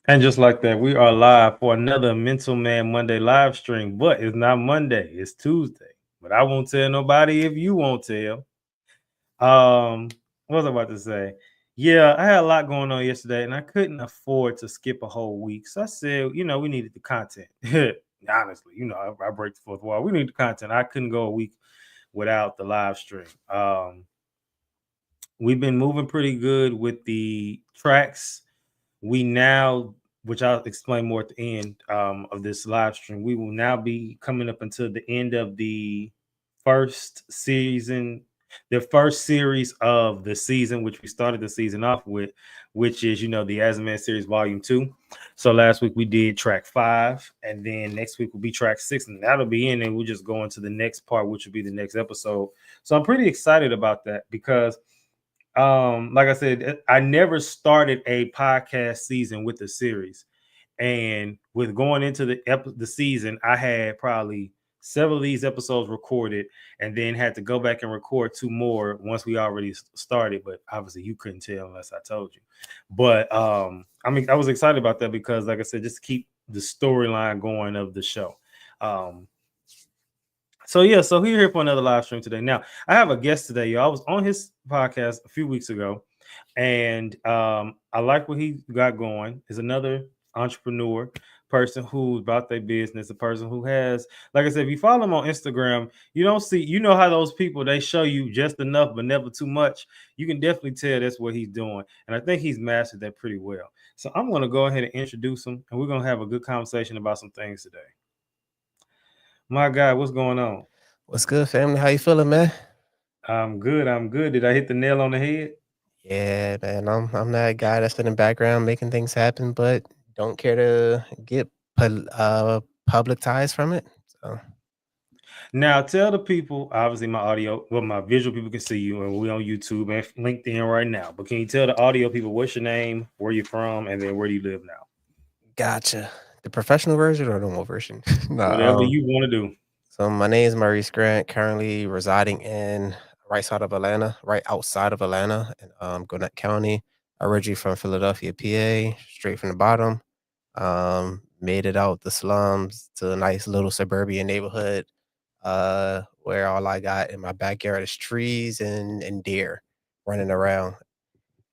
And just like that, we are live for another Mental Man Monday live stream. But it's not Monday, it's Tuesday. But I won't tell nobody if you won't tell. What was I about to say? Yeah, I had a lot going on yesterday, and I couldn't afford to skip a whole week. So I said, we needed the content. Honestly, I break the fourth wall. We need the content. I couldn't go a week without the live stream. We've been moving pretty good with the tracks. We now, which I'll explain more at the end of this live stream, we will now be coming up until the end of the first season, the first series of the season, which we started the season off with, which is, the As a Man series volume 2. So last week we did track 5, and then next week will be track 6, and that'll be in, and we'll just go into the next part, which will be the next episode. So I'm pretty excited about that because like I said, I never started a podcast season with a series, and with going into the season, I had probably several of these episodes recorded, and then had to go back and record 2 more once we already started. But obviously, you couldn't tell unless I told you. But I was excited about that because, like I said, just keep the storyline going of the show. So we're here for another live stream today. Now, I have a guest today, y'all. I was on his podcast a few weeks ago, and I like what he got going. Is another entrepreneur, person who's about their business, a person who has, like I said, if you follow him on Instagram, you don't see, how those people, they show you just enough but never too much. You can definitely tell that's what he's doing, and I think he's mastered that pretty well. So I'm going to go ahead and introduce him, and we're going to have a good conversation about some things today. My guy, what's going on? What's good, family? How you feeling, man? I'm good. I'm good. Did I hit the nail on the head? Yeah, man. I'm that guy that's in the background making things happen, but don't care to get publicized from it. So Now tell the people, obviously my audio, well, my visual people can see you, and we're on YouTube and LinkedIn right now. But can you tell the audio people what's your name, where you're from, and then where do you live now? gotcha. The professional version or normal version? Whatever nah. you want to do. So my name is Maurice Grant, currently residing in right side of Atlanta, right outside of Atlanta, in Gwinnett County. Originally from Philadelphia, PA, straight from the bottom. Made it out the slums to a nice little suburban neighborhood, where all I got in my backyard is trees and deer running around.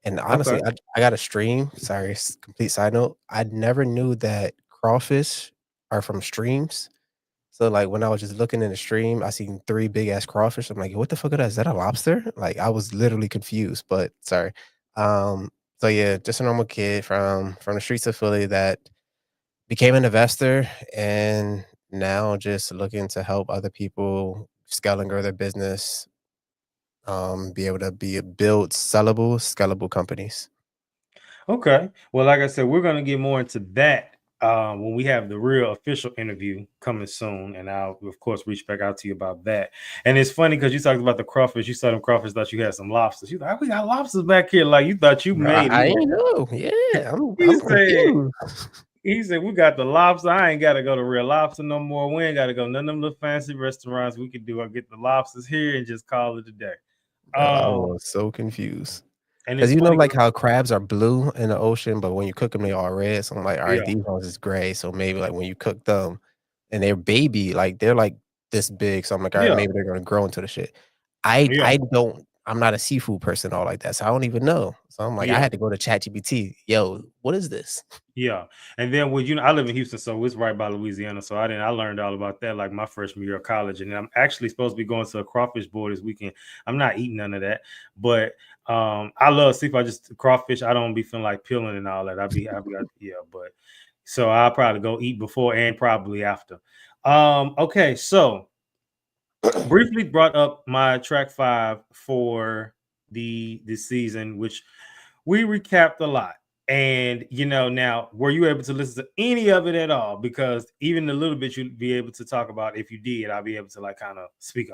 And Okay. honestly, I got a stream. Sorry, complete side note. I never knew that crawfish are from streams. So like when I was just looking in the stream, I seen 3 big ass crawfish. I'm like, what the fuck is that? Is that a lobster? Like I was literally confused, but sorry. Um, so yeah, just a normal kid from the streets of Philly that became an investor and now just looking to help other people scale and grow their business, be able to build sellable, scalable companies. Okay. Well, like I said, we're gonna get more into that when we have the real official interview coming soon, and I'll of course reach back out to you about that. And it's funny because you talked about the crawfish. You saw them crawfish, thought you had some lobsters. You thought we got lobsters back here, like you thought you Bro, made it. I ain't know. Yeah, He I'm said, confused. he said, we got the lobster. I ain't got to go to Real Lobster no more. We ain't got to go none of them little fancy restaurants. We could do. I get the lobsters here and just call it a day. Bro, I Um, was so confused. and Cause it's you know, funny like because how crabs are blue in the ocean, but when you cook them, they all red. So I'm like, all right, yeah, these ones is gray. So maybe like when you cook them and they're baby, like they're like this big. So I'm like, all right, yeah, maybe they're gonna grow into the shit. I yeah, I don't I'm not a seafood person all like that. So I don't even know. So I'm like, I yeah. had to go to ChatGPT. Yo, what is this? Yeah, and then I live in Houston, so it's right by Louisiana. So I learned all about that like my freshman year of college, and I'm actually supposed to be going to a crawfish board this weekend. I'm not eating none of that, but I love seafood. I just crawfish. I don't be feeling like peeling and all that. Yeah, but so I'll probably go eat before and probably after. Okay, so briefly brought up my track 5 for the season, which we recapped a lot. And now were you able to listen to any of it at all? Because even a little bit you'd be able to talk about. If you did, I'll be able to like kind of speak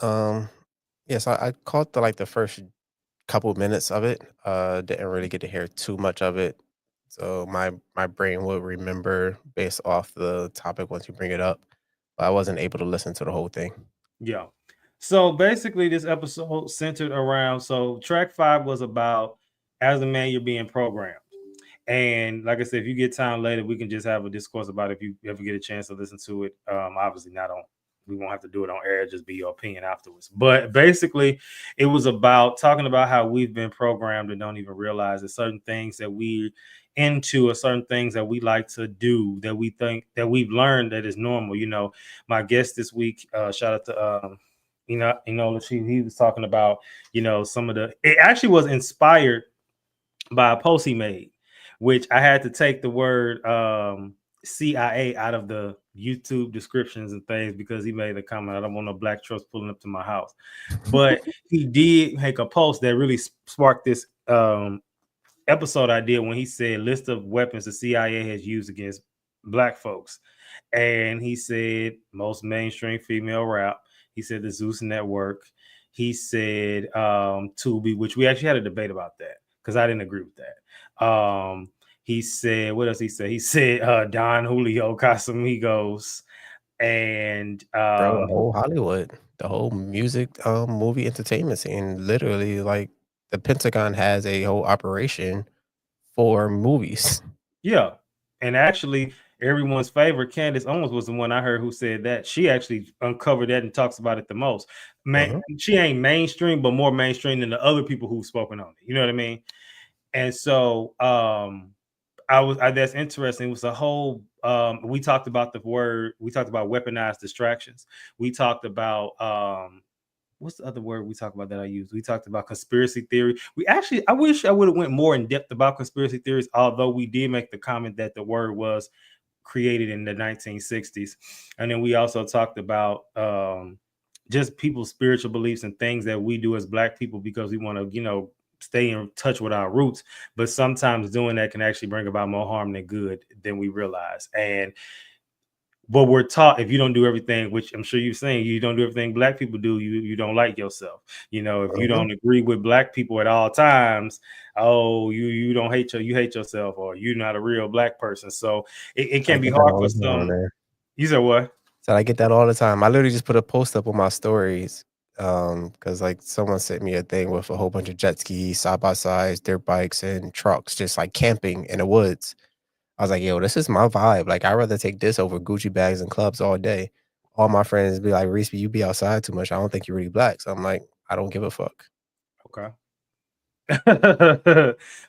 on. Um, yes, I caught the first couple minutes of it. Didn't really get to hear too much of it. So my brain will remember based off the topic once you bring it up. But I wasn't able to listen to the whole thing. Yeah. So basically, this episode centered around. So track 5 was about as a man you're being programmed. And like I said, if you get time later, we can just have a discourse about it if you ever get a chance to listen to it. Obviously, not on. We won't have to do it on air. Just be your opinion afterwards. But basically, it was about talking about how we've been programmed and don't even realize that certain things that we into or certain things that we like to do that we think that we've learned that is normal. You know, my guest this week, shout out to he was talking about, some of the, it actually was inspired by a post he made, which I had to take the word CIA out of the YouTube descriptions and things because he made a comment. I don't want no black trucks pulling up to my house. But he did make a post that really sparked this episode I did when he said list of weapons the CIA has used against black folks. And he said most mainstream female rap. He said the Zeus Network. He said Tubi, which we actually had a debate about that because I didn't agree with that. He said, what else he said? He said Don Julio, Casamigos, and Bro, the whole Hollywood, the whole music, movie entertainment scene, literally, like, the Pentagon has a whole operation for movies. yeah. And actually, everyone's favorite, Candace Owens, was the one I heard who said that. She actually uncovered that and talks about it the most. Man, she ain't mainstream, but more mainstream than the other people who've spoken on it. You know what I mean? And so that's interesting. It was a whole we talked about we talked about weaponized distractions. We talked about what's the other word we talked about that I used? We talked about conspiracy theory. I wish I would have went more in depth about conspiracy theories, although we did make the comment that the word was created in the 1960s. And then we also talked about just people's spiritual beliefs and things that we do as black people because we want to, stay in touch with our roots. But sometimes doing that can actually bring about more harm than good than we realize. But we're taught if you don't do everything, which I'm sure you've seen, you don't do everything black people do, you don't like yourself. If you don't agree with black people at all times, oh, you don't you hate yourself, or you're not a real black person. So it can be hard for some. You said what? So I get that all the time. I literally just put a post up on my stories because like someone sent me a thing with a whole bunch of jet skis, side by sides, dirt bikes, and trucks, just like camping in the woods. I was like, yo, this is my vibe. Like, I'd rather take this over Gucci bags and clubs all day. All my friends be like, Reese, you be outside too much. I don't think you're really black. So I'm like, I don't give a fuck. Okay.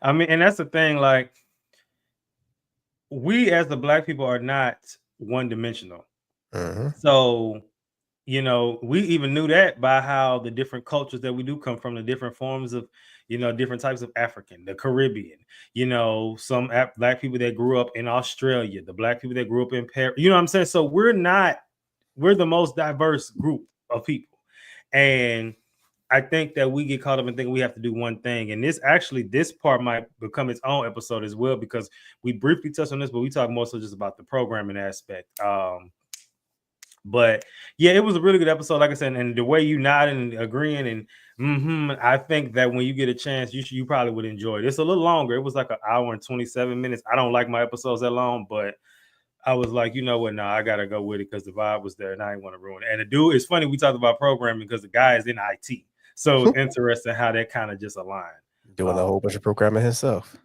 I mean, and that's the thing. Like, we as the black people are not one dimensional. So, we even knew that by how the different cultures that we do come from, the different forms of, different types of African, the Caribbean, some black people that grew up in Australia, the black people that grew up in Paris, you know what I'm saying? So we're the most diverse group of people. And I think that we get caught up in thinking we have to do one thing. And this part might become its own episode as well, because we briefly touched on this, but we talk more so just about the programming aspect. But yeah, it was a really good episode, like I said, and the way you nodded and agreeing and I think that when you get a chance, you probably would enjoy it. It's a little longer. It was like an hour and 27 minutes. I don't like my episodes that long, but I was like, you know what? No, I gotta go with it because the vibe was there, and I didn't want to ruin it. And the dude, it's funny we talked about programming because the guy is in IT, so it's interesting how that kind of just aligned. Doing a whole bunch of programming himself.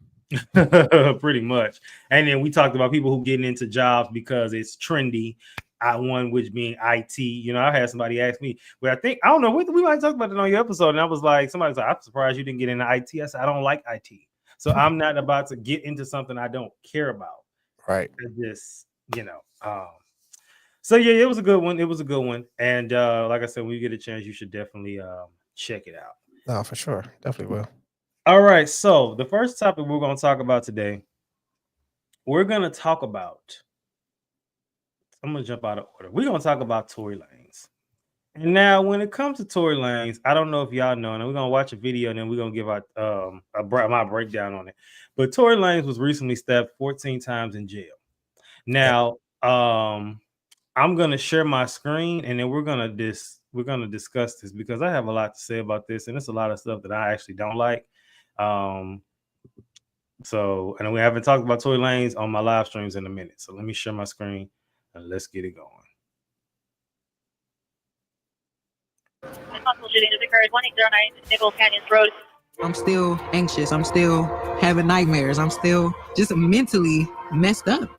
Pretty much. And then we talked about people who getting into jobs because it's trendy. One which being IT. I had somebody ask me, well, I don't know, we might talk about it on your episode. And I was like, somebody's like, I'm surprised you didn't get into IT. I said, I don't like IT. So I'm not about to get into something I don't care about. Right. I just, so yeah, it was a good one. It was a good one. And like I said, when you get a chance, you should definitely check it out. No, for sure. Definitely will. All right. So the first topic we're going to talk about today, we're going to talk about, I'm going to jump out of order. We're going to talk about Tory Lanez. And now when it comes to Tory Lanez, I don't know if y'all know, and we're going to watch a video and then we're going to give out my breakdown on it. But Tory Lanez was recently stabbed 14 times in jail. Now, I'm going to share my screen and then we're going to discuss this because I have a lot to say about this, and it's a lot of stuff that I actually don't like. So, and we haven't talked about Tory Lanez on my live streams in a minute. So let me share my screen and let's get it going. Possible shooting has occurred 1809 Nichols Canyons Road. I'm still anxious. I'm still having nightmares. I'm still just mentally messed up.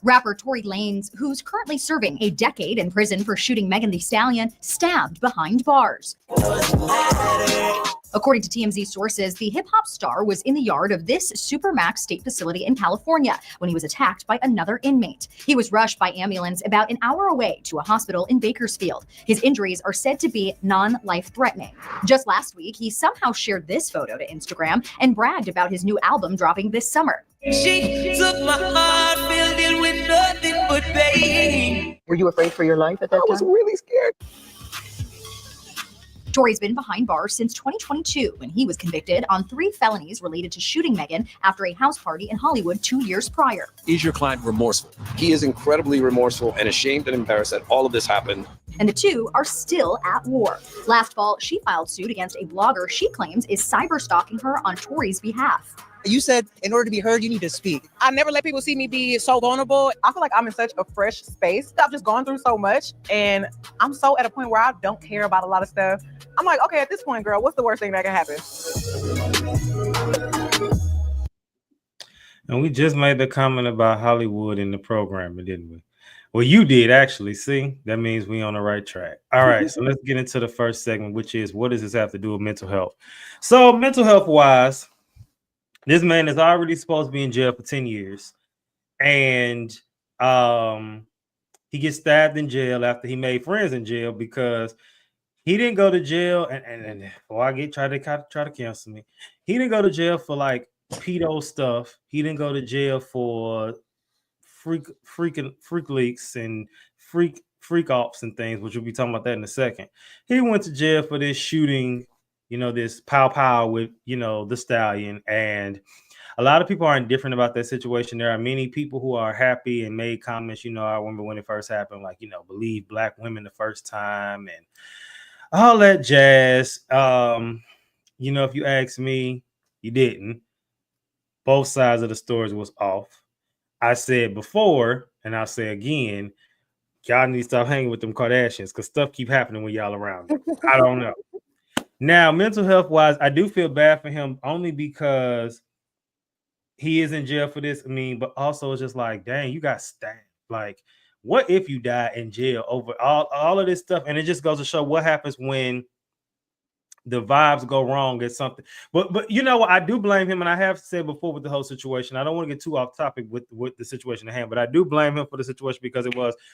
Rapper Tory Lanez, who's currently serving a decade in prison for shooting Megan Thee Stallion, stabbed behind bars. According to TMZ sources, the hip-hop star was in the yard of this Supermax state facility in California when he was attacked by another inmate. He was rushed by ambulance about an hour away to a hospital in Bakersfield. His injuries are said to be non-life-threatening. Just last week, he somehow shared this photo to Instagram and bragged about his new album dropping this summer. She took my heart, filled it with nothing but pain. Were you afraid for your life at that time? I was really scared. Tory's been behind bars since 2022 when he was convicted on 3 felonies related to shooting Megan after a house party in Hollywood 2 years prior. Is your client remorseful? He is incredibly remorseful and ashamed and embarrassed that all of this happened. And the two are still at war. Last fall, she filed suit against a blogger she claims is cyber-stalking her on Tory's behalf. You said in order to be heard, you need to speak. I never let people see me be so vulnerable. I feel like I'm in such a fresh space. I've just gone through so much, and I'm so at a point where I don't care about a lot of stuff. I'm like, okay, at this point, girl, what's the worst thing that can happen? And we just made the comment about Hollywood in the programming, didn't we? Well, you did actually. See, that means we on the right track. All right, so let's get into the first segment, which is what does this have to do with mental health? So mental health wise, this man is already supposed to be in jail for 10 years. And he gets stabbed in jail after he made friends in jail because he didn't go to jail. And before I try to cancel me, he didn't go to jail for like pedo stuff. He didn't go to jail for freak leaks and freak offs and things, which we'll be talking about that in a second. He went to jail for this shooting, this pow with, the stallion. And a lot of people are indifferent about that situation. There are many people who are happy and made comments. I remember when it first happened, like, believe black women the first time and all that jazz. If you ask me, you didn't. Both sides of the stories was off. I said before, and I'll say again, y'all need to stop hanging with them Kardashians because stuff keep happening when y'all around. I don't know. Now, mental health wise, I do feel bad for him only because he is in jail for this. But also it's just like, dang, you got stabbed. Like, what if you die in jail over all of this stuff? And it just goes to show what happens when the vibes go wrong at something. But you know what? I do blame him, and I have said before with the whole situation. I don't want to get too off topic with the situation at hand, but I do blame him for the situation because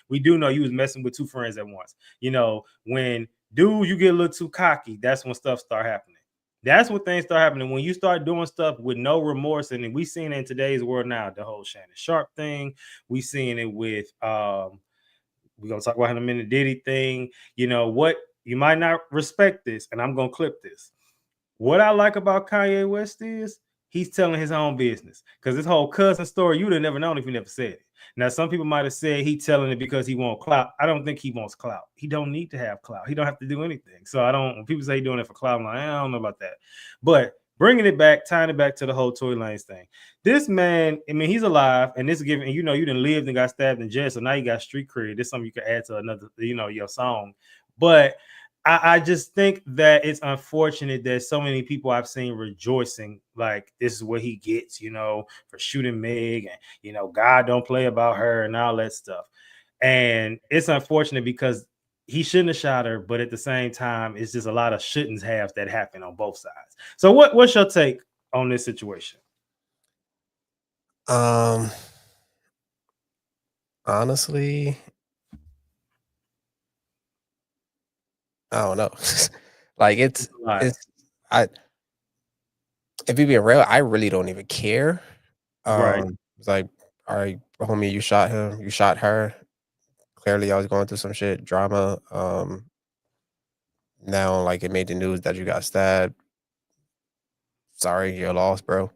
we do know he was messing with 2 friends at once. When you get a little too cocky, that's when stuff start happening. That's when things start happening. When you start doing stuff with no remorse, and we seen it in today's world now, the whole Shannon Sharp thing. We seeing it with we're gonna talk about in a minute, Diddy thing. What? You might not respect this, and I'm going to clip this. What I like about Kanye West is he's telling his own business because this whole cousin story, you would have never known if you never said it. Now, some people might have said he telling it because he wants clout. I don't think he wants clout. He don't need to have clout. He don't have to do anything. So when people say he's doing it for clout, I'm like, I don't know about that. But bringing it back, tying it back to the whole Tory Lanez thing. This man, he's alive, and this is giving, you didn't live and got stabbed in jail, so now you got street cred. This is something you can add to another, your song. But I just think that it's unfortunate that so many people I've seen rejoicing, like this is what he gets, for shooting Meg, and God don't play about her and all that stuff. And it's unfortunate because he shouldn't have shot her, but at the same time, it's just a lot of shouldn't have that happen on both sides. So what's your take on this situation? Honestly, I don't know. Like if you being real, I really don't even care. Right. It's like, all right, homie, you shot him, you shot her. Clearly, I was going through some shit, drama. Now, like, it made the news that you got stabbed. Sorry, you're lost, bro.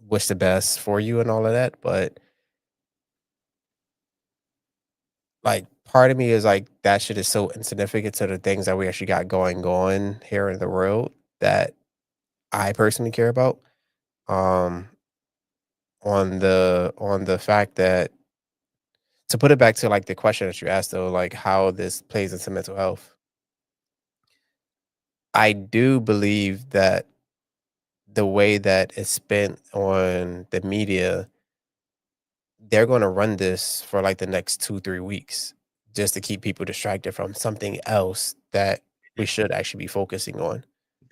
Wish the best for you and all of that, but like, part of me is like, that shit is so insignificant to the things that we actually got going on here in the world that I personally care about. On the fact that, to put it back to like the question that you asked though, like how this plays into mental health. I do believe that the way that it's spent on the media, they're going to run this for like the next 2-3 weeks just to keep people distracted from something else that we should actually be focusing on.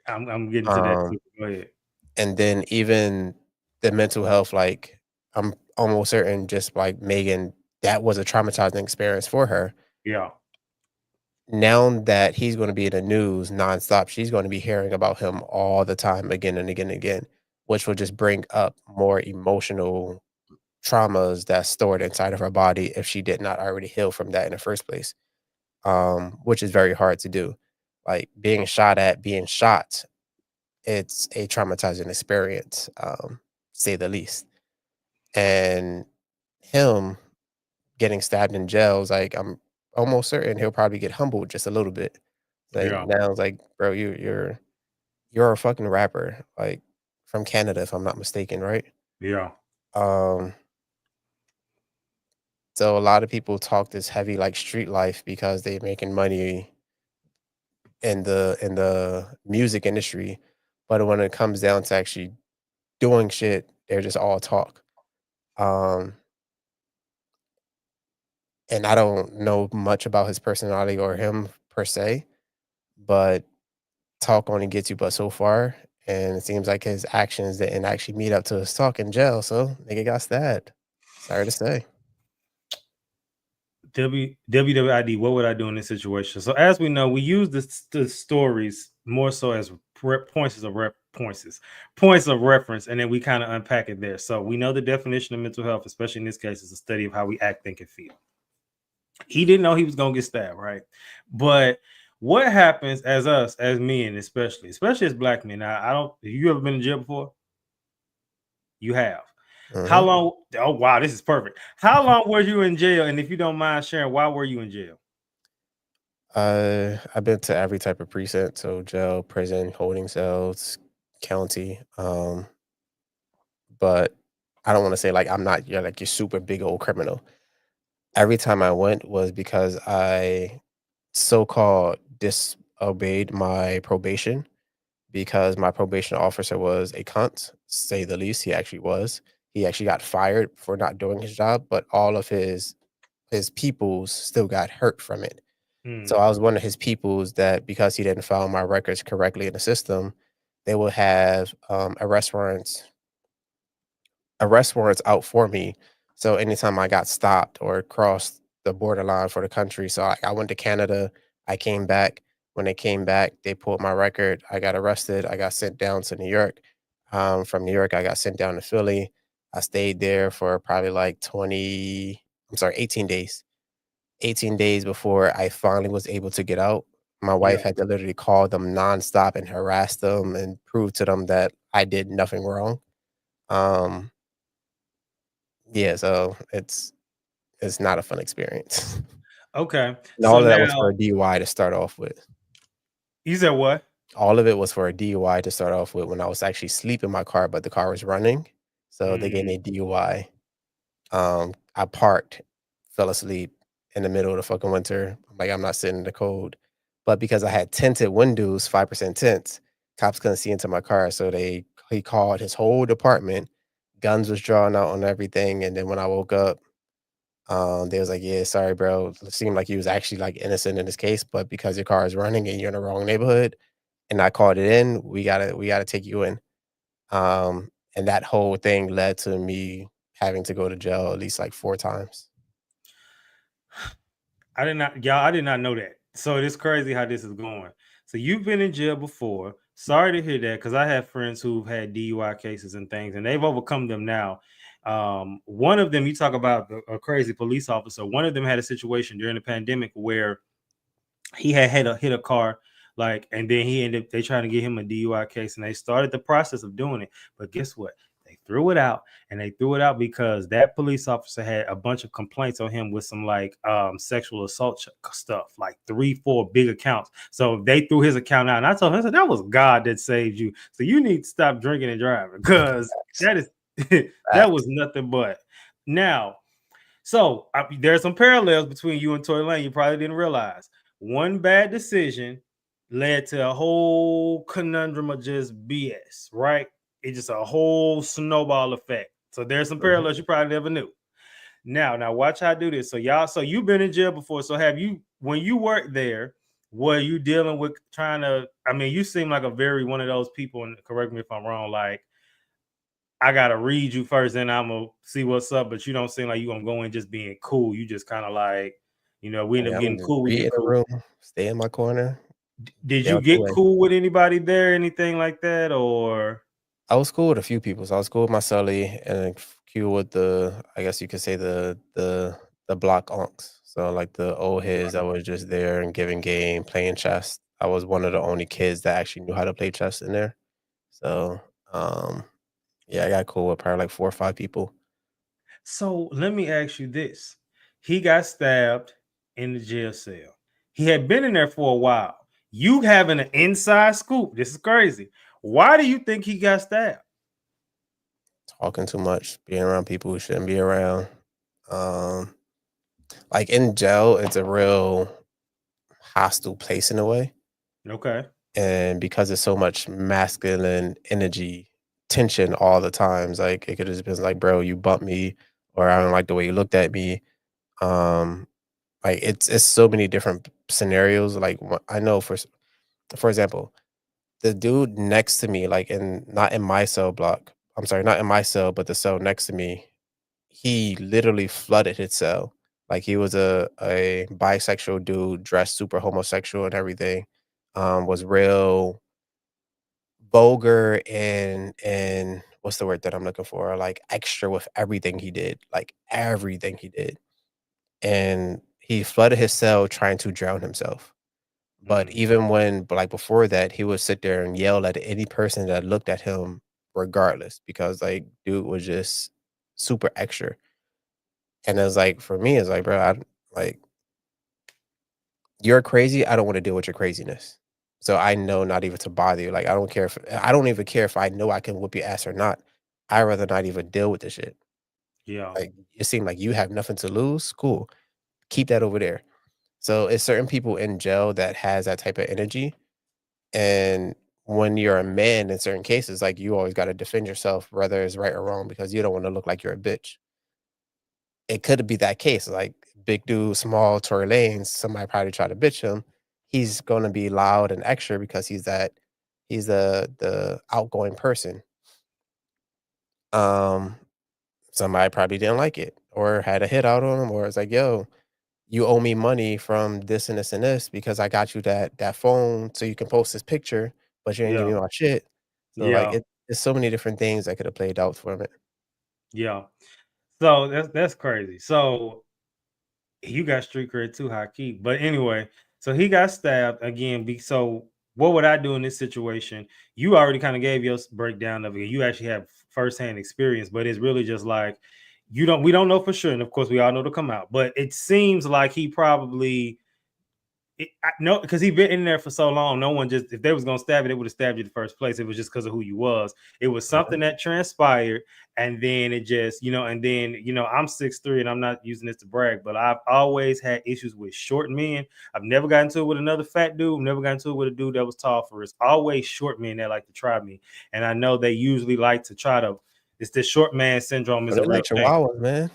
I'm getting to that Um, too. Go ahead. and then even the mental health, like I'm almost certain, just like Megan, that was a traumatizing experience for her. Yeah. Now that he's going to be in the news nonstop, she's going to be hearing about him all the time, again and again and again, which will just bring up more emotional traumas that's stored inside of her body if she did not already heal from that in the first place. Which is very hard to do. Like being shot at, being shot, it's a traumatizing experience, say the least. And him getting stabbed in jail is like, I'm almost certain he'll probably get humbled just a little bit. Like Yeah. now it's like, bro, you're a fucking rapper, like from Canada, if I'm not mistaken, right? Yeah. Um, so a lot of people talk this heavy like street life because they're making money in the music industry, but when it comes down to actually doing shit, they're just all talk. Um, and I don't know much about his personality or him per se, but talk only gets you but so far. And it seems like his actions didn't actually meet up to his talk in jail. So nigga got stabbed. Sorry to say. WWID, what would I do in this situation? So as we know, we use the stories more so as points of reference, and then we kind of unpack it there. So we know the definition of mental health, especially in this case, is a study of how we act, think, and feel. He didn't know he was gonna get stabbed, right? But what happens as men, especially as black men? I don't. Have you ever been in jail before? You have. How Mhm. long? Oh wow, this is perfect. How long were you in jail? And if you don't mind sharing, why were you in jail? I've been to every type of precinct, so jail, prison, holding cells, county. But I don't want to say like I'm not you're like your super big old criminal. Every time I went was because I so-called disobeyed my probation because my probation officer was a cunt, say the least. He actually was. He actually got fired for not doing his job, but all of his peoples still got hurt from it. So Hmm. I was one of his peoples that because he didn't file my records correctly in the system, they would have arrest warrants out for me. So anytime I got stopped or crossed the borderline for the country, so I went to Canada, I came back. When they came back, they pulled my record. I got arrested. I got sent down to New York. From New York, I got sent down to Philly. I stayed there for probably like 18 days. 18 days before I finally was able to get out. My Yeah. wife had to literally call them nonstop and harass them and prove to them that I did nothing wrong. Um, yeah, so it's not a fun experience. Okay. And all So of that was for now a DUI to start off with. you said what? All of it was for a DUI to start off with when I was actually asleep in my car, but the car was running. So they gave me Mm, a DUI. I parked, fell asleep in the middle of the fucking winter. I'm like, I'm not sitting in the cold. But because I had tinted windows, 5% tints, cops couldn't see into my car. So he called his whole department. Guns was drawn out on everything. And then when I woke up, they was like, "Yeah, sorry, bro. It seemed like you was actually like innocent in this case, but because your car is running and you're in the wrong neighborhood, and I called it in, we gotta take you in." And that whole thing led to me having to go to jail at least like 4 times. I did not know that. So it's crazy how this is going. So you've been in jail before. Sorry to hear that because I have friends who've had DUI cases and things, and they've overcome them now. One of them, you talk about a crazy police officer. One of them had a situation during the pandemic where he had hit a car, like, and then he ended up they trying to get him a DUI case, and they started the process of doing it. But guess what? They threw it out, and they threw it out because that police officer had a bunch of complaints on him with some like sexual assault stuff, like 3-4 big accounts. So they threw his account out, and I told him, I said, that was God that saved you. So you need to stop drinking and driving because that is that was Facts. nothing but. Now, so there's some parallels between you and Tory Lane you probably didn't realize. One bad decision led to a whole conundrum of just BS, right? It's just a whole snowball effect. So there's some parallels you probably never knew. Now watch how I do this. So y'all, so you've been in jail before. So have you, when you worked there, were you dealing with trying to, I mean, you seem like a very one of those people, and correct me if I'm wrong, like I gotta read you first, then I'm gonna see what's up, but you don't seem like you gonna go in just being cool. You just kind of like, we end up I'm getting just cool, we be get in the cool. room, stay in my corner, Did stay you out the get way. cool with anybody there, anything like that, or? I was cool with a few people. So I was cool with my celly and cool with I guess you could say the block unks. So like the old heads that was just there and giving game, playing chess. I was one of the only kids that actually knew how to play chess in there. So yeah, I got cool with probably like 4 or 5 people. So let me ask you this. He got stabbed in the jail cell. He had been in there for a while. You having an inside scoop. This is crazy. Why do you think he got stabbed? Talking too much, being around people who shouldn't be around. Like in jail, it's a real hostile place in a way. Okay. And because there's so much masculine energy, tension all the times, like it could just been like, bro, you bumped me, or I don't like the way you looked at me. Um, like it's so many different scenarios. Like I know for example, the dude next to me, like not in my cell block. I'm sorry, not in my cell, but the cell next to me, he literally flooded his cell. Like he was a bisexual dude, dressed super homosexual and everything. Was real vulgar and what's the word that I'm looking for? Like extra with everything he did, like everything he did. And he flooded his cell trying to drown himself. But even like before that, he would sit there and yell at any person that looked at him regardless because like dude was just super extra. And it was like for me, it's like, bro, like you're crazy. I don't want to deal with your craziness. So I know not even to bother you. Like I don't even care if I know I can whoop your ass or not. I'd rather not even deal with this shit. Yeah. Like it seemed like you have nothing to lose. Cool. Keep that over there. So it's certain people in jail that has that type of energy. And when you're a man in certain cases, like you always got to defend yourself, whether it's right or wrong, because you don't want to look like you're a bitch. It could be that case, like big dude, small Tory Lanez, somebody probably try to bitch him. He's gonna be loud and extra because he's the outgoing person. Um, Somebody probably didn't like it or had a hit out on him, or it's like, yo, you owe me money from this and this and this because I got you that phone so you can post this picture, but you didn't give Yeah. me my shit. So like Yeah. it's so many different things that could have played out from it. Yeah. So that's crazy. So you got street cred too, high key. But anyway, so he got stabbed again. So what would I do in this situation? You already kind of gave your breakdown of it. You actually have firsthand experience, but it's really just like we don't know for sure. And of course, we all know to come out, but it seems like he probably no, because he been in there for so long. No one just, if they was gonna stab it, they would have stabbed you in the first place. It was just because of who you was. It was something that transpired, and then it just, and then I'm 6'3" and I'm not using this to brag, but I've always had issues with short men. I've never gotten into it with another fat dude. Never gotten into it with a dude that was tall for us. Always short men that like to try me, and I know they usually like to try to. It's the short man syndrome is But a they real like thing. chihuahuas, man.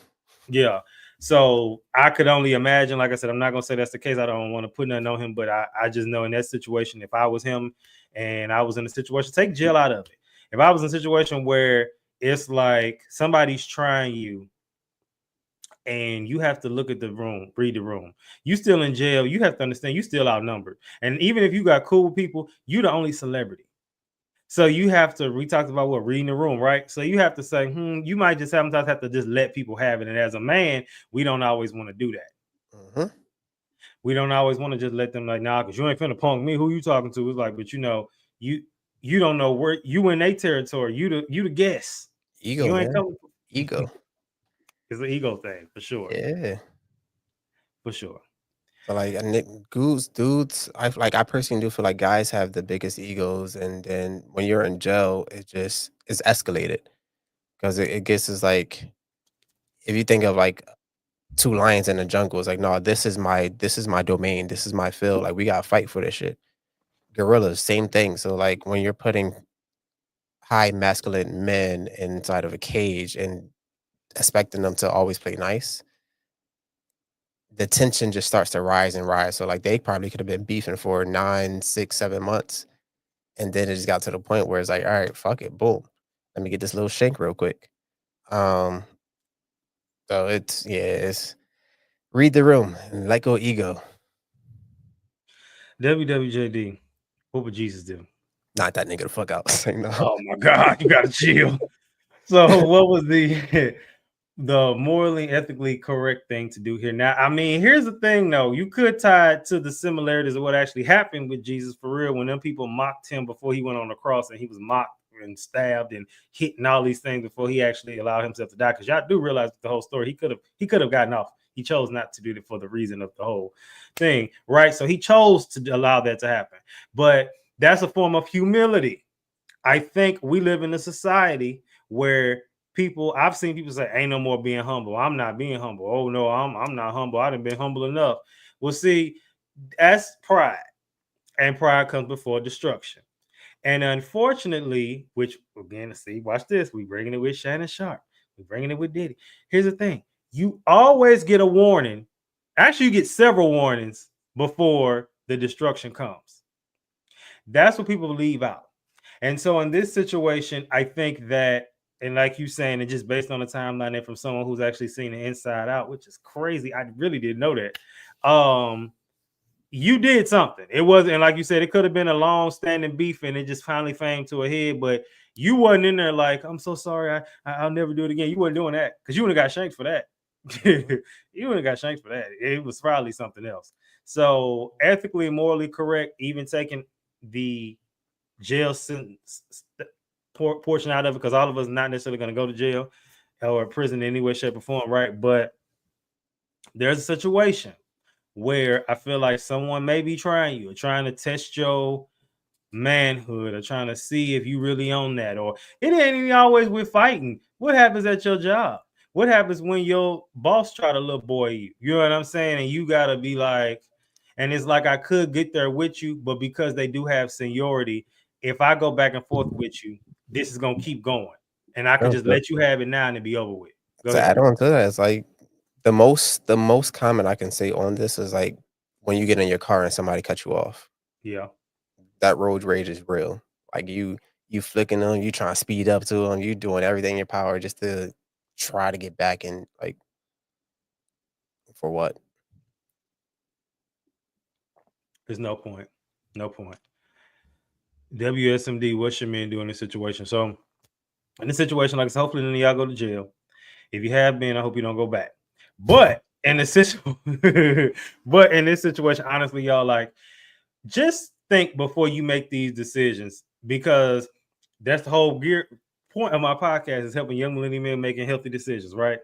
Yeah. So I could only imagine, like I said, I'm not gonna say that's the case. I don't want to put nothing on him, but I just know in that situation, if I was him and I was in a situation, take jail out of it. If I was in a situation where it's like somebody's trying you and you have to look at the room, read the room, you still in jail, you have to understand you still outnumbered. And even if you got cool people, you the only celebrity. So you have to, we talked about reading the room, right? So you have to say, you might just sometimes have to just let people have it. And as a man, we don't always want to do that. We don't always want to just let them like, nah, because you ain't finna punk me. Who you talking to? It's like, but you don't know where you in their territory. You the guest. Ego, You ain't man. coming. Ego. It's an ego thing for sure. Yeah. For sure. So like dudes, I personally do feel like guys have the biggest egos, and then when you're in jail, it's escalated because it gets is like if you think of like two lions in the jungle, it's like no, this is my domain, this is my field. Like we gotta fight for this shit. gorillas, same thing. So like when you're putting high masculine men inside of a cage and expecting them to always play nice, the tension just starts to rise and rise. So like they probably could have been beefing for 9, 6, 7 months. And then it just got to the point where it's like, all right, fuck it, boom. Let me get this little shank real quick. Um, so it's read the room and let go ego. WWJD, what would Jesus do? Not that nigga the fuck out. Like, no. Oh my God, you gotta chill. So, what was the morally, ethically correct thing to do here? Now, I mean, here's the thing, though. You could tie it to the similarities of what actually happened with Jesus for real when them people mocked him before he went on the cross, and he was mocked and stabbed and hit and all these things before he actually allowed himself to die. Because y'all do realize the whole story. He could have gotten off. He chose not to do it for the reason of the whole thing, right? So he chose to allow that to happen. But that's a form of humility. I think we live in a society where I've seen people say, ain't no more being humble. I'm not being humble. Oh no, I'm not humble. I done been humble enough. Well, see, that's pride. And pride comes before destruction. And unfortunately, which again, see, watch this. We bringing it with Shannon Sharp. We bringing it with Diddy. Here's the thing. You always get a warning. Actually, you get several warnings before the destruction comes. That's what people leave out. And so in this situation, I think that, and like you saying, and just based on the timeline and from someone who's actually seen the inside out, which is crazy. I really didn't know that. You did something. It wasn't, and like you said, it could have been a long-standing beef and it just finally came to a head, but you wasn't in there like, I'm so sorry, I'll never do it again. You weren't doing that because you would have got shanked for that. You would have got shanked for that. It was probably something else. So ethically, morally correct, even taking the jail sentence portion out of it, because all of us not necessarily going to go to jail or prison in any way, shape, or form, right? But there's a situation where I feel like someone may be trying you, or trying to test your manhood, or trying to see if you really own that. Or it ain't even always with fighting. What happens at your job? What happens when your boss try to little boy you? You know what I'm saying? And you gotta be like, and it's like I could get there with you, but because they do have seniority, if I go back and forth with you, this is gonna keep going. And I could just let you have it now and it be over with. Go To ahead. add on to that, it's like the most common I can say on this is like when you get in your car and somebody cuts you off. Yeah. That road rage is real. Like you flicking them, you trying to speed up to them, you doing everything in your power just to try to get back in. Like for what? There's no point. No point. WSMD, what should men do in this situation? So, in this situation, like I said, hopefully none of y'all go to jail. If you have been, I hope you don't go back. But in this situation, honestly, y'all, like, just think before you make these decisions, because that's the whole point of my podcast is helping young millennial men making healthy decisions, right?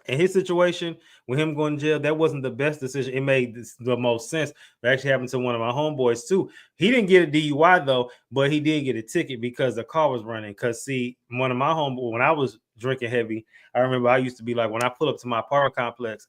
In his situation, with him going to jail, that wasn't the best decision. It made the most sense. It actually happened to one of my homeboys too. He didn't get a DUI though, but he did get a ticket because the car was running. Because see, one of my homeboys, when I was drinking heavy, I remember I used to be like, when I pull up to my apartment complex,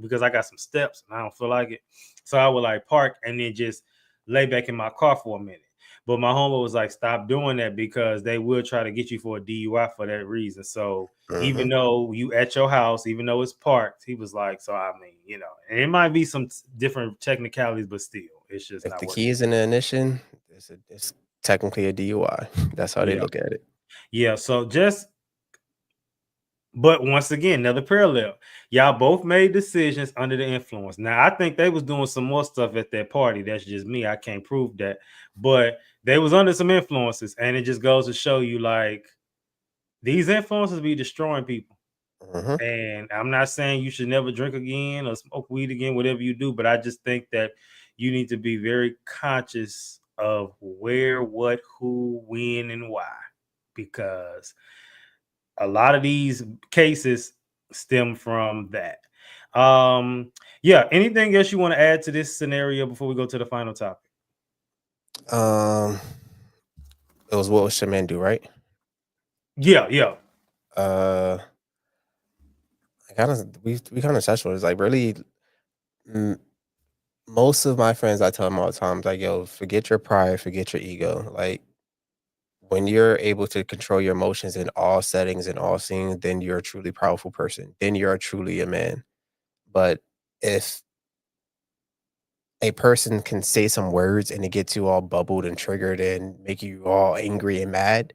because I got some steps and I don't feel like it, so I would like park and then just lay back in my car for a minute. But my homeboy was like, stop doing that because they will try to get you for a DUI for that reason. So even though you at your house, even though it's parked, he was like, so I mean, you know, and it might be some different technicalities, but still, it's just If not the working. key is in the ignition, it's technically a DUI. That's how they look at it. Yeah. So but once again, another parallel. Y'all both made decisions under the influence. Now, I think they was doing some more stuff at that party. That's just me. I can't prove that. But they was under some influences. And it just goes to show you, like, these influences be destroying people. And I'm not saying you should never drink again or smoke weed again, whatever you do. But I just think that you need to be very conscious of where, what, who, when, and why. Because a lot of these cases stem from that. Yeah. Anything else you want to add to this scenario before we go to the final topic? It was what should men do, right? Yeah. I kind of we kind of touched on it. It's like really most of my friends, I tell them all the time, like, yo, forget your pride, forget your ego. Like, when you're able to control your emotions in all settings and all scenes, then you're a truly powerful person. Then you're truly a man. But if a person can say some words and it gets you all bubbled and triggered and make you all angry and mad,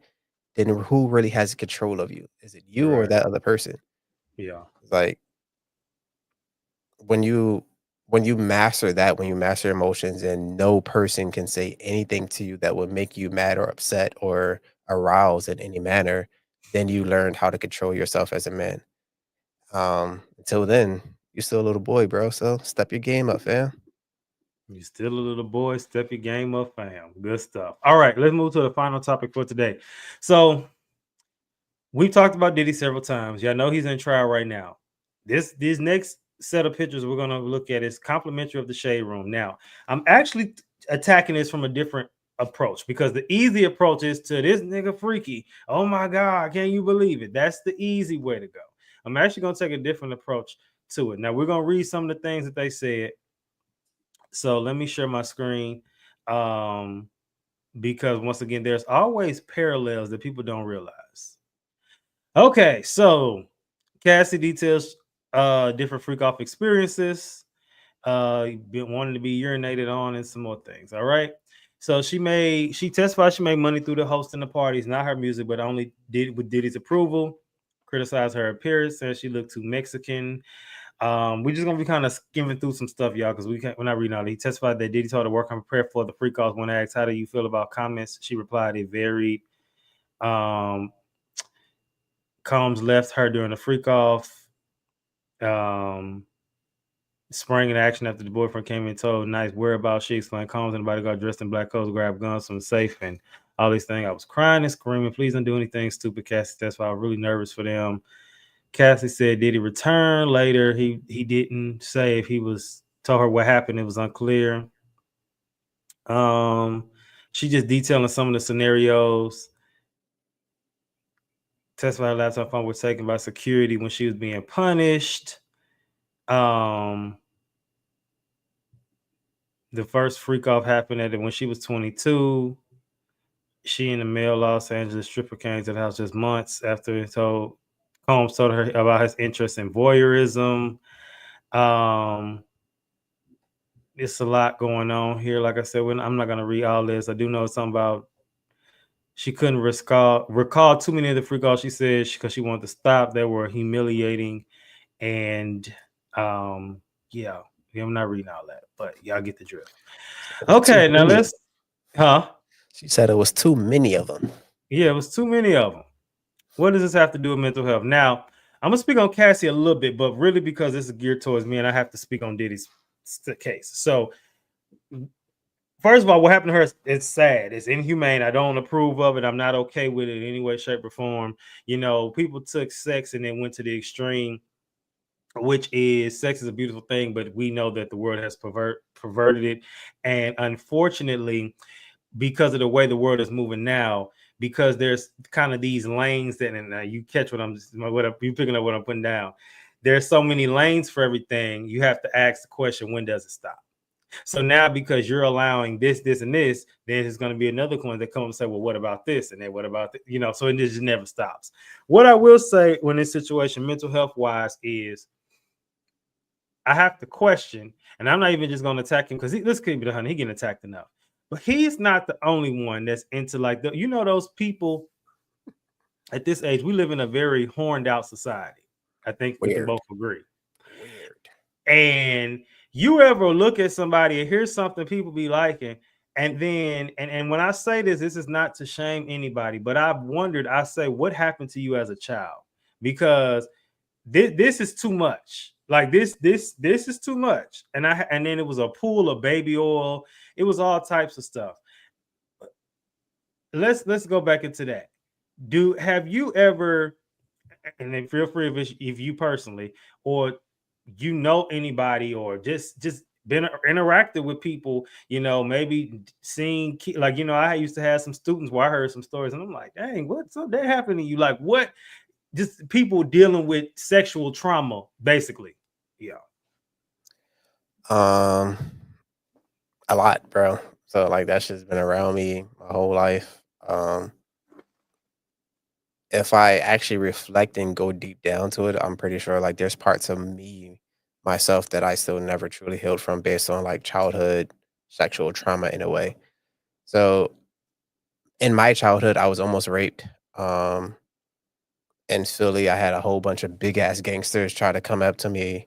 then who really has control of you? Is it you or Right. that other person? Yeah. Like, when you master that, when you master emotions and no person can say anything to you that would make you mad or upset or aroused in any manner, then you learned how to control yourself as a man. Until then, you're still a little boy, bro. So step your game up, fam. You still a little boy. Step your game up, fam. Good stuff. All right, let's move to the final topic for today. So we've talked about Diddy several times. Y'all know he's in trial right now. These next set of pictures we're gonna look at is complimentary of the Shade Room. Now, I'm actually attacking this from a different approach because the easy approach is to this nigga freaky. Oh my god, can you believe it? That's the easy way to go. I'm actually gonna take a different approach to it. Now we're gonna read some of the things that they said. So let me share my screen. Because once again, there's always parallels that people don't realize. Okay, so Cassie details different freak off experiences, been wanting to be urinated on and some more things. All right. So she testified she made money through the hosting the parties, not her music, but only did with Diddy's approval. Criticized her appearance, said she looked too Mexican. We're just gonna be kind of skimming through some stuff, y'all, because we're not reading all. He testified that Diddy told her work on prepared for the freak offs. When asked, "How do you feel about comments?" She replied, "It varied." Um, Combs left her during the freak off. Sprang in action after the boyfriend came and told Nice whereabouts. She explained Combs and the bodyguard dressed in black clothes grabbed guns from the safe and all these things. I was crying and screaming, please don't do anything stupid, Cassie. That's why I was really nervous for them. Cassie said, did he return later? He didn't say if he was told her what happened. It was unclear. She just detailing some of the scenarios. Testified her laptop phone was taken by security when she was being punished. The first freak off happened at it when she was 22. She and the male Los Angeles stripper came to the house just months after Combs told her about his interest in voyeurism. It's a lot going on here. Like I said, I'm not going to read all this. I do know something about she couldn't recall too many of the freak offs she said because she wanted to stop. They were humiliating. And yeah, I'm not reading all that, but y'all get the drift. Okay, now let's, She said it was too many of them. Yeah, it was too many of them. What does this have to do with mental health? Now, I'm gonna speak on Cassie a little bit, but really because this is geared towards me, and I have to speak on Diddy's case. So, first of all, what happened to her is sad. It's inhumane. I don't approve of it. I'm not okay with it in any way, shape, or form. You know, people took sex and then went to the extreme, which is sex is a beautiful thing, but we know that the world has perverted it. And unfortunately, because of the way the world is moving now, because there's kind of these lanes that, and you catch you picking up what I'm putting down. There's so many lanes for everything. You have to ask the question, when does it stop? So now, because you're allowing this, and this, then there's going to be another coin that comes and say, well, what about this? And then what about this? You know, so it just never stops. What I will say when this situation, mental health wise, is I have to question, and I'm not even just going to attack him because this could be the honey. He getting attacked enough. But he's not the only one that's into those people at this age. We live in a very horned out society. I think we can both agree. Weird. And you ever look at somebody and hear something people be liking, and then and when I say this is not to shame anybody, but I've wondered, I say, what happened to you as a child? Because this is too much. Like this is too much. And then it was a pool of baby oil. It was all types of stuff. Let's go back into that. Have you ever, and then feel free if you personally, or you know anybody, or just been interacted with people, maybe seeing, I used to have some students where I heard some stories and I'm like, dang, what's up that happened to you? Like, what? Just people dealing with sexual trauma, basically. Yeah. A lot, bro. So like that's just been around me my whole life. If I actually reflect and go deep down to it, I'm pretty sure like there's parts of me myself that I still never truly healed from based on like childhood sexual trauma in a way. So in my childhood, I was almost raped. In Philly, I had a whole bunch of big ass gangsters try to come up to me,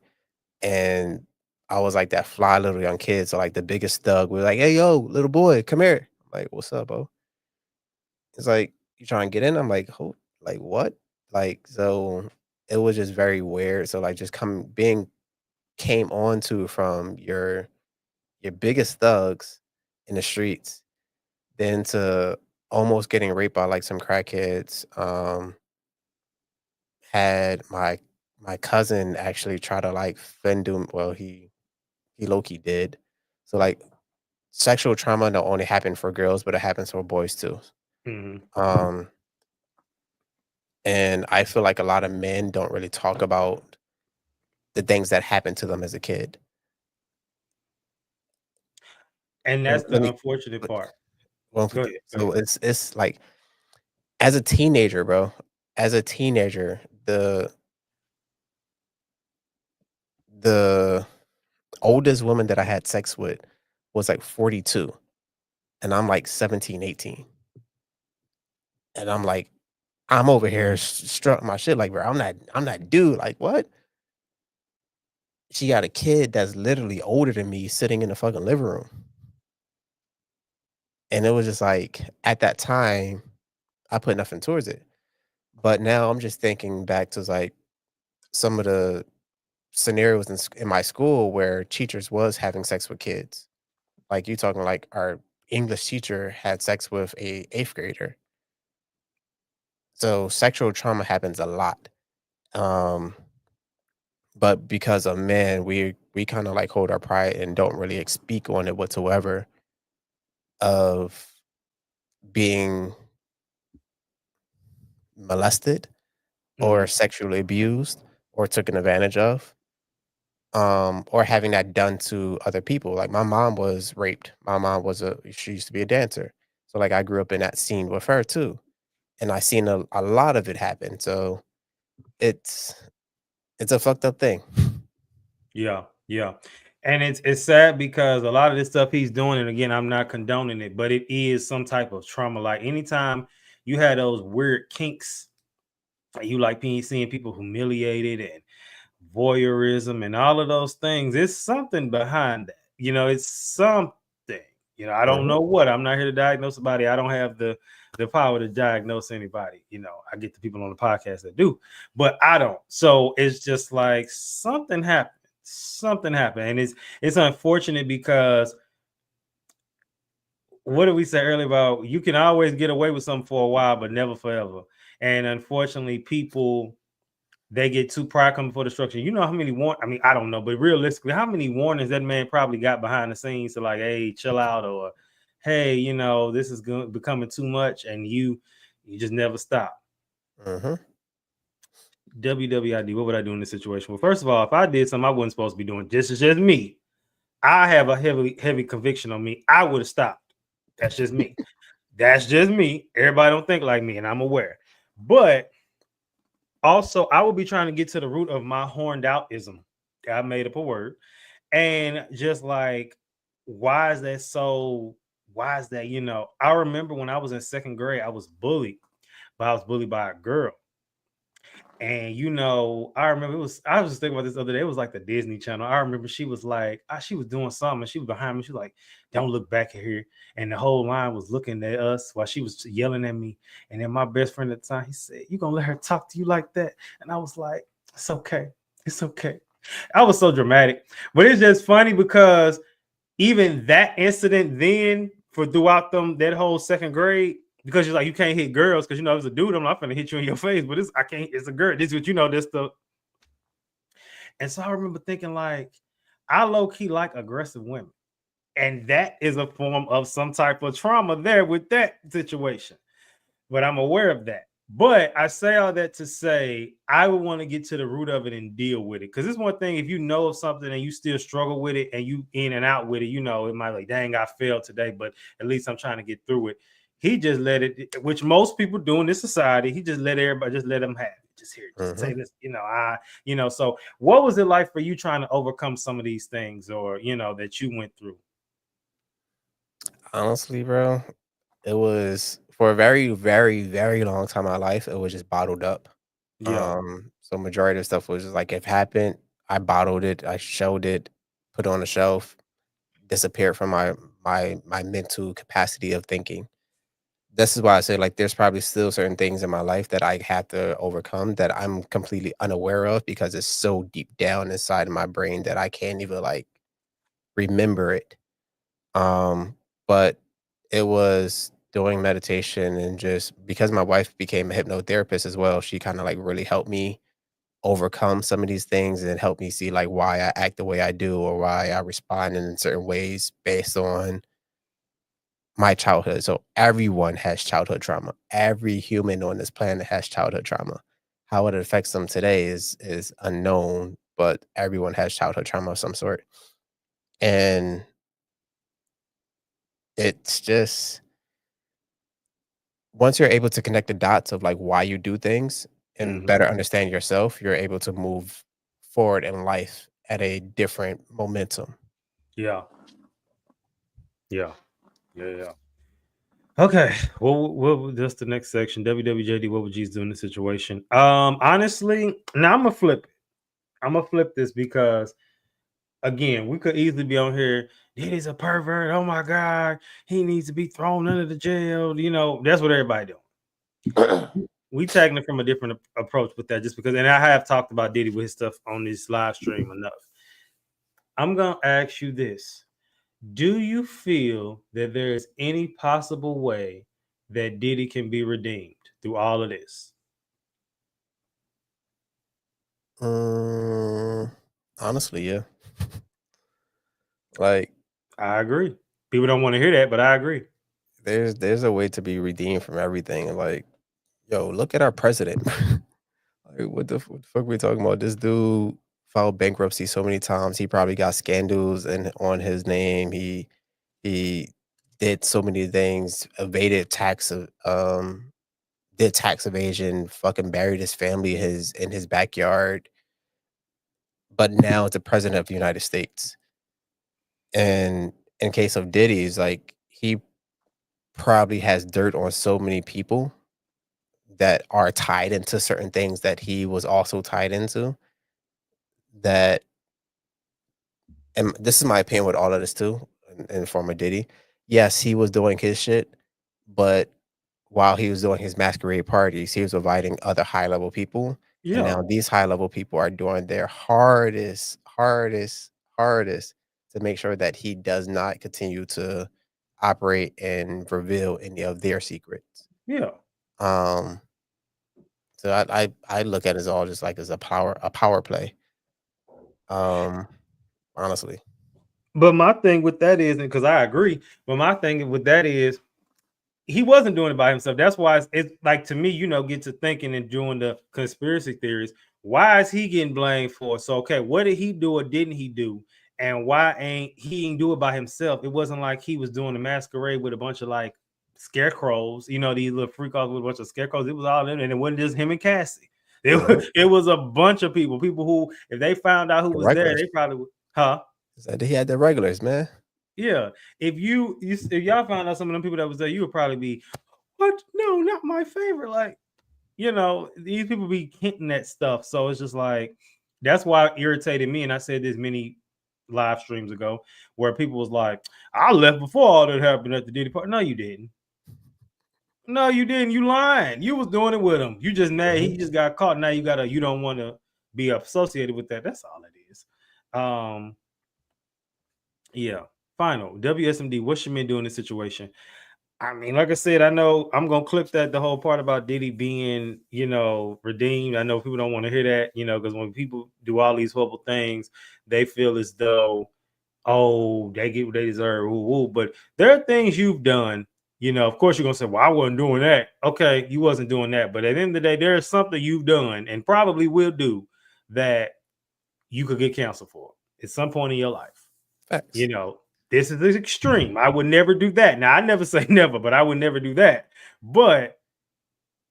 and I was like that fly little young kid. So like the biggest thug was like, "Hey yo, little boy, come here." I'm like, "What's up, bro?" It's like, "You trying to get in?" I'm like, "Who? Like what?" Like so, it was just very weird. So like just come being came on to from your biggest thugs in the streets, then to almost getting raped by like some crackheads. Had my cousin actually try to like fend him. Well, he low key did. So like sexual trauma not only happen for girls, but it happens for boys too. Mhm. Um, and I feel like a lot of men don't really talk about the things that happened to them as a kid. And Well, that's let the me unfortunate part. well, Go ahead. Go so ahead. it's like as a teenager, bro. As a teenager, the oldest woman that I had sex with was like 42, and I'm like 17, 18. And I'm like, I'm over here strutting my shit like, bro, I'm not dude. Like, what? She got a kid that's literally older than me sitting in the fucking living room. And it was just like, at that time, I put nothing towards it. But now I'm just thinking back to like some of the scenarios in my school where teachers was having sex with kids. Like you talking like our English teacher had sex with a eighth grader. So sexual trauma happens a lot. Um, but because of men, we kind of like hold our pride and don't really speak on it whatsoever of being molested or Mhm. sexually abused or taken advantage of, or having that done to other people. Like my mom was raped. My mom was she used to be a dancer. So like I grew up in that scene with her too. And I seen a lot of it happen. So it's it's a fucked up thing. Yeah, yeah. And it's sad because a lot of this stuff he's doing, and again, I'm not condoning it, but it is some type of trauma. Like anytime you had those weird kinks, like you like seeing people humiliated and voyeurism and all of those things, it's something behind that. It's something. I don't Mhm. know what. I'm not here to diagnose somebody. I don't have the power to diagnose anybody. I get the people on the podcast that do, but I don't. So it's just like something happened. Something happened, and it's unfortunate because what did we say earlier about you can always get away with something for a while, but never forever. And unfortunately, people they get too pride coming for destruction. You know how many I mean, I don't know, but realistically, how many warnings that man probably got behind the scenes to like, hey, chill out, or hey, this is becoming too much, and you just never stop. Mhm. WWID, what would I do in this situation? Well, first of all, if I did something I wasn't supposed to be doing, this is just me. I have a heavy conviction on me. I would have stopped. That's just me. That's just me. Everybody don't think like me, and I'm aware. But also, I will be trying to get to the root of my horned outism. I made up a word. And just like, why is that so? Why is that? I remember when I was in second grade, I was bullied, but I was bullied by a girl. And I remember I was just thinking about this the other day. It was like the Disney Channel. I remember she was like, she was doing something, and she was behind me. She was like, "Don't look back at here." And the whole line was looking at us while she was yelling at me. And then my best friend at the time, he said, "You gonna let her talk to you like that?" And I was like, "It's okay, it's okay." I was so dramatic, but it's just funny because even that incident then for throughout that whole second grade, because you're like you can't hit girls because it's a dude, I'm not gonna hit you in your face, but I can't, it's a girl. This is what this stuff. And so I remember thinking like I low-key like aggressive women. And that is a form of some type of trauma there with that situation. But I'm aware of that. But I say all that to say I would want to get to the root of it and deal with it. Because it's one thing if you know of something and you still struggle with it and you in and out with it, you know, it might be like, dang, I failed today, but at least I'm trying to get through it. He just let it, which most people do in this society, he just let everybody just let them have it. Just here, just say this, so what was it like for you trying to overcome some of these things or that you went through? Honestly, bro, it was for a very, very, very long time in my life, it was just bottled up. Yeah. So majority of stuff was just like if it happened, I bottled it, I showed it, put it on the shelf, disappeared from my mental capacity of thinking. This is why I say like there's probably still certain things in my life that I have to overcome that I'm completely unaware of because it's so deep down inside of my brain that I can't even like remember it. But it was doing meditation and just because my wife became a hypnotherapist as well, she kind of like really helped me overcome some of these things and help me see like why I act the way I do or why I respond in certain ways based on my childhood. So everyone has childhood trauma. Every human on this planet has childhood trauma. How it affects them today is unknown, but everyone has childhood trauma of some sort. And it's just once you're able to connect the dots of like why you do things and better understand yourself, you're able to move forward in life at a different momentum. Yeah. Yeah. Yeah. Okay. Well, that's the next section. WWJD, what would you do in this situation? Honestly, now I'm gonna flip this because again, we could easily be on here. Diddy's a pervert. Oh my God, he needs to be thrown into the jail. That's what everybody doing. We tagging it from a different approach with that, just because, and I have talked about Diddy with his stuff on this live stream enough. I'm gonna ask you this. Do you feel that there is any possible way that Diddy can be redeemed through all of this? Honestly, yeah. Like I agree. People don't want to hear that, but I agree. there's a way to be redeemed from everything. Like, yo, look at our president. Like, what the fuck we talking about? This dude filed bankruptcy so many times. He probably got scandals and on his name. He did so many things, evaded tax, did tax evasion, fucking buried his family in his backyard. But now it's the president of the United States. And in case of Diddy's, like he probably has dirt on so many people that are tied into certain things that he was also tied into that and this is my opinion with all of this too in form of Diddy. Yes, he was doing his shit, but while he was doing his masquerade parties, he was inviting other high level people. And Yeah. now these high level people are doing their hardest to make sure that he does not continue to operate and reveal any of their secrets. Yeah. Um, so I look at it as all just like as a power play. Honestly. But my thing with that is, because I agree, but my thing with that is he wasn't doing it by himself. That's why it's like to me, get to thinking and doing the conspiracy theories. Why is he getting blamed for it? So okay, what did he do or didn't he do? And why ain't he do it by himself? It wasn't like he was doing a masquerade with a bunch of like scarecrows, these little freak offs with a bunch of scarecrows. It was all in, and it wasn't just him and Cassie. It was a bunch of people who, if they found out who was there, they probably would, huh? Said he had the regulars, man. Yeah. If y'all found out some of them people that was there, you would probably be, what? No, not my favorite. Like, these people be hinting at stuff. So it's just like, that's why it irritated me. And I said this many live streams ago where people was like, I left before all that happened at the Diddy party. No, you didn't. No, you didn't. You lying. You was doing it with him. You just mad. He just got caught. Now you don't want to be associated with that. That's all it is. Yeah. Final WSMD. What should men do in this situation? I mean, like I said, I know I'm gonna clip the whole part about Diddy being, redeemed. I know people don't want to hear that, because when people do all these horrible things, they feel as though, oh, they get what they deserve. But there are things you've done You know, of course, you're gonna say, "Well, I wasn't doing that." Okay, you wasn't doing that, but at the end of the day, there's something you've done and probably will do that you could get canceled for at some point in your life. Facts. You know, this is extreme. I would never do that. Now, I never say never, but I would never do that. But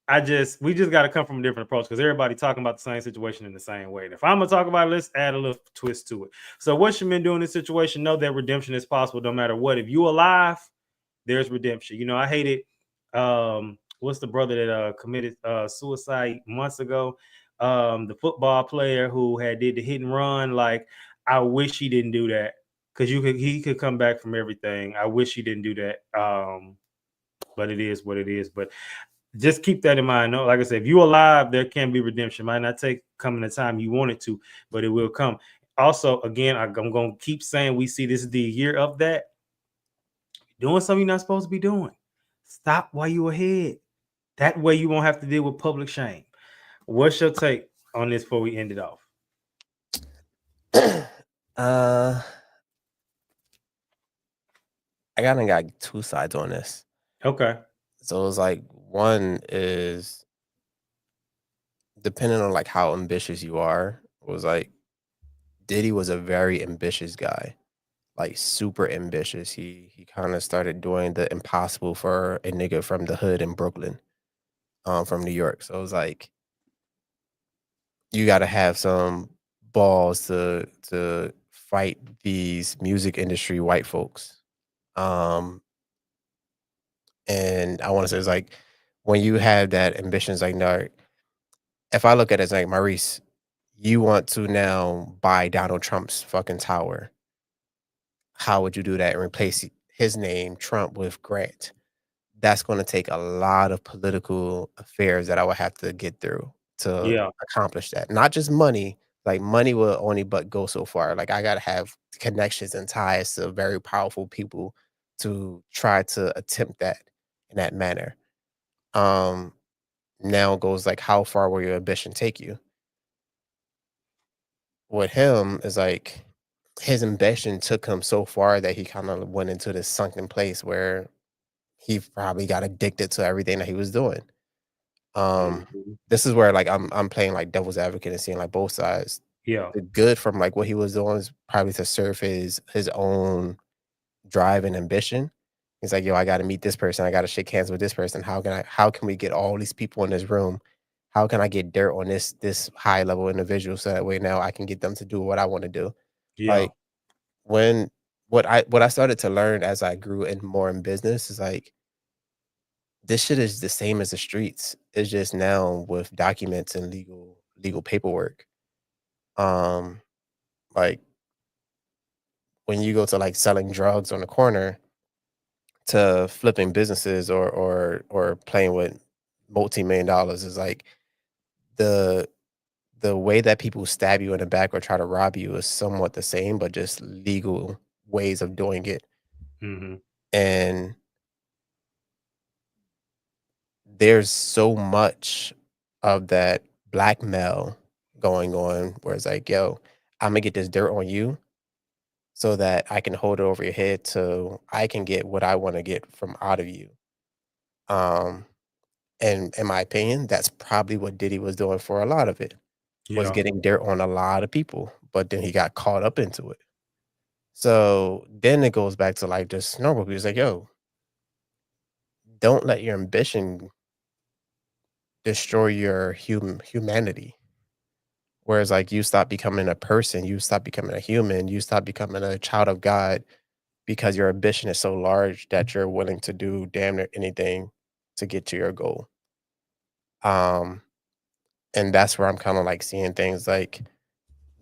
we just got to come from a different approach because everybody talking about the same situation in the same way. And if I'm gonna talk about it, let's add a little twist to it. So, what you been doing in this situation? Know that redemption is possible, no matter what. If you alive, there's redemption. You know, I hated what's the brother that committed suicide months ago? The football player who did the hit and run. Like, I wish he didn't do that because he could come back from everything. I wish he didn't do that. But it is what it is. But just keep that in mind. No, like I said, if you're alive, there can be redemption. Might not take coming the time you want it to, but it will come. Also, again, I'm gonna keep saying we see this is the year of that. Doing something you're not supposed to be doing. Stop while you're ahead. That way you won't have to deal with public shame. What's your take on this before we end it off? I kind of got two sides on this. Okay. So it's like one is depending on like how ambitious you are. It was like Diddy was a very ambitious guy, like super ambitious. He kind of started doing the impossible for a nigga from the hood in Brooklyn, from New York. So it was like you got to have some balls to fight these music industry white folks. And I want to say it's like when you have that ambition, it's like, no, if I look at it as like, Maurice, you want to now buy Donald Trump's fucking tower. How would you do that and replace his name, Trump, with Grant? That's going to take a lot of political affairs that I would have to get through to accomplish that. Not just money. Like money will only but go so far. Like I got to have connections and ties to very powerful people to try to attempt that in that manner. Now goes like, how far will your ambition take you? With him is like his ambition took him so far that he kind of went into this sunken place where he probably got addicted to everything that he was doing. This is where like I'm playing like devil's advocate and seeing like both sides. Yeah. The good from like what he was doing is probably to serve his own drive and ambition. He's like, yo, I got to meet this person. I got to shake hands with this person. How can we get all these people in this room? How can I get dirt on this high level individual so that way now I can get them to do what I want to do? Yeah. Like when what I started to learn as I grew in more in business is like this shit is the same as the streets. It's just now with documents and legal paperwork. Like when you go to like selling drugs on the corner to flipping businesses or playing with multi-million dollars is like the way that people stab you in the back or try to rob you is somewhat the same, but just legal ways of doing it. And there's so much of that blackmail going on where it's like, yo, I'm gonna get this dirt on you so that I can hold it over your head so I can get what I want to get from out of you. And in my opinion, that's probably what Diddy was doing for a lot of it, was getting dirt on a lot of people, but then he got caught up into it. So then it goes back to like just normal people. It's like, yo, don't let your ambition destroy your humanity. Whereas like you stop becoming a person, you stop becoming a human, you stop becoming a child of God because your ambition is so large that you're willing to do damn near anything to get to your goal. And that's where I'm kind of like seeing things like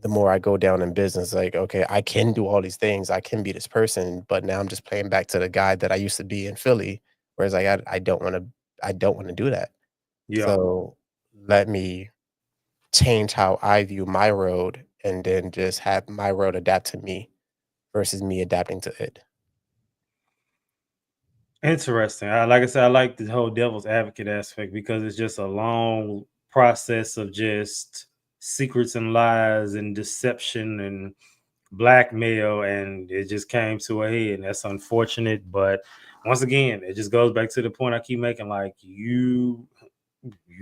the more I go down in business, like, okay, I can do all these things. I can be this person, but now I'm just playing back to the guy that I used to be in Philly. Whereas like, I don't want to do that. So let me change how I view my road and then just have my road adapt to me versus me adapting to it. Interesting. Like I said, I like the whole devil's advocate aspect because it's just a long process of just secrets and lies and deception and blackmail, and it just came to a head. And that's unfortunate, but once again, it just goes back to the point I keep making. Like you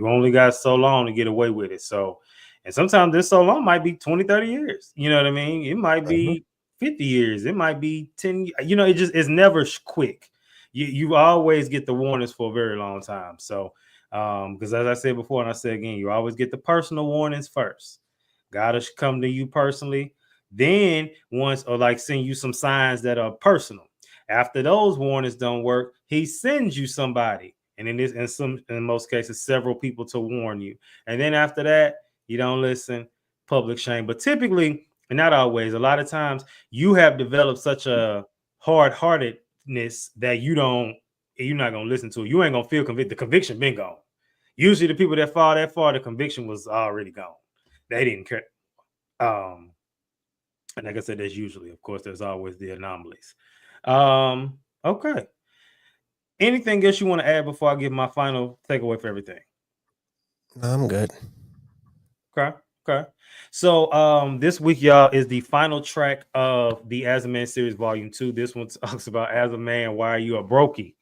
only got so long to get away with it. So, and sometimes this so long might be 20, 30 years. You know what I mean? It might be 50 years. It might be 10. You know, it's never quick. You always get the warnings for a very long time. So, because as I said before, and I said again, you always get the personal warnings first. Gotta come to you personally. Then once, or like send you some signs that are personal. After those warnings don't work, he sends you somebody. And in most cases, several people to warn you. And then after that, you don't listen, public shame. But typically, and not always, a lot of times you have developed such a hard-heartedness that you're not gonna listen to it. You ain't gonna feel convicted. The conviction been gone. Usually the people that fall that far, the conviction was already gone. They didn't care. And like I said, there's usually, of course, there's always the anomalies. Okay. Anything else you want to add before I give my final takeaway for everything? No, I'm good. Okay. So this week, y'all, is the final track of the As a Man series, Volume 2. This one talks about as a man, why are you a brokey?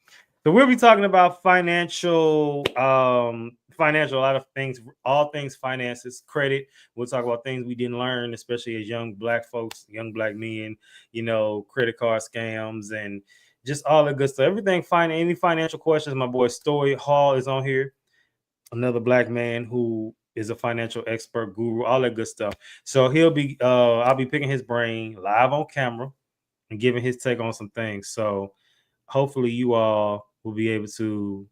So we'll be talking about financial, a lot of things, all things finances, credit. We'll talk about things we didn't learn, especially as young black folks, young black men, credit card scams and just all the good stuff. Everything fine. Any financial questions, my boy Story Hall is on here. Another black man who is a financial expert, guru, all that good stuff. So I'll be picking his brain live on camera and giving his take on some things. So hopefully you all will be able to.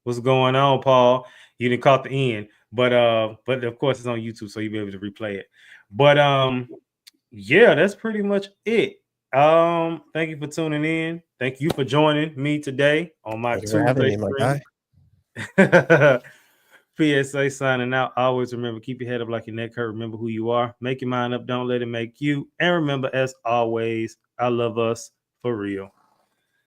What's going on, Paul? You didn't caught the end, but of course it's on YouTube, so you'll be able to replay it. But yeah, that's pretty much it. Thank you for tuning in. Thank you for joining me today on my Tuesday stream. PSA signing out. Always remember, keep your head up like your neck hurt. Remember who you are. Make your mind up. Don't let it make you. And remember, as always, I love us for real.